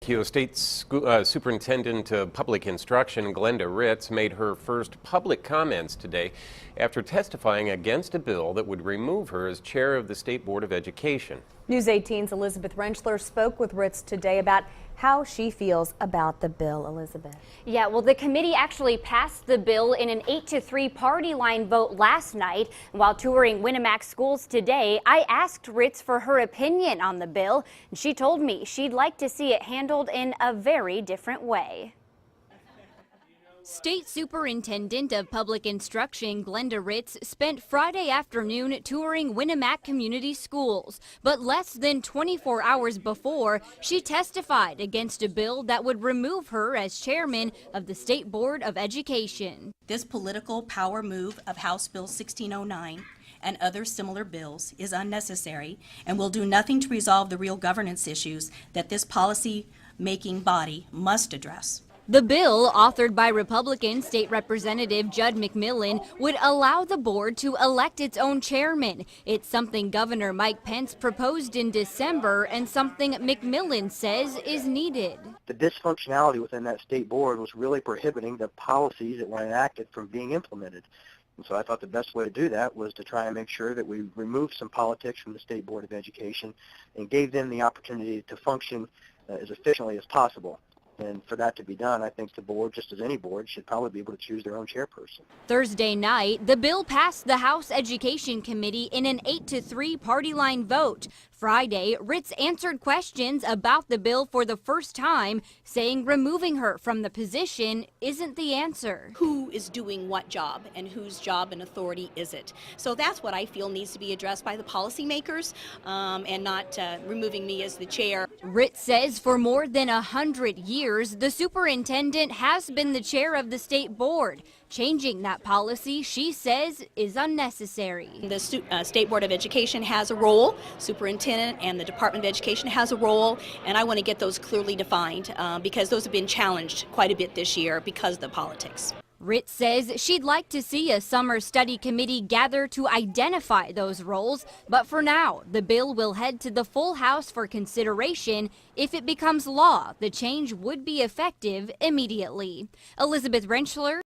Thank you. Superintendent of Public Instruction Glenda Ritz made her first public comments today after testifying against a bill that would remove her as chair of the State Board of Education. News 18's Elizabeth Rentschler spoke with Ritz today about how she feels about the bill. Elizabeth. Yeah, well, the committee actually passed the bill in an 8-3 party line vote last night. While touring Winnemac schools today, I asked Ritz for her opinion on the bill, and she told me she'd like to see it handled in a very different way. State Superintendent of Public Instruction Glenda Ritz spent Friday afternoon touring Winnemac community schools, but less than 24 hours before, she testified against a bill that would remove her as chairman of the State Board of Education. This political power move of House Bill 1609 and other similar bills is unnecessary and will do nothing to resolve the real governance issues that this policy-making body must address. The bill, authored by Republican State Representative Judd McMillan, would allow the board to elect its own chairman. It's something Governor Mike Pence proposed in December and something McMillan says is needed. The dysfunctionality within that state board was really prohibiting the policies that were enacted from being implemented. And so I thought the best way to do that was to try and make sure that we removed some politics from the State Board of Education and gave them the opportunity to function as efficiently as possible. And for that to be done, I think the board, just as any board, should probably be able to choose their own chairperson. Thursday night, the bill passed the House Education Committee in an 8-3 party line vote. Friday, Ritz answered questions about the bill for the first time, saying removing her from the position isn't the answer. Who is doing what job and whose job and authority is it? So that's what I feel needs to be addressed by the policymakers and not removing me as the chair. Ritz says for more than 100 years, the superintendent has been the chair of the state board. Changing that policy, she says, is unnecessary. The State Board of Education has a role, superintendent and the Department of Education has a role, and I want to get those clearly defined because those have been challenged quite a bit this year because of the politics. Ritz says she'd like to see a summer study committee gather to identify those roles, but for now, the bill will head to the full House for consideration. If it becomes law, the change would be effective immediately. Elizabeth Rentschler,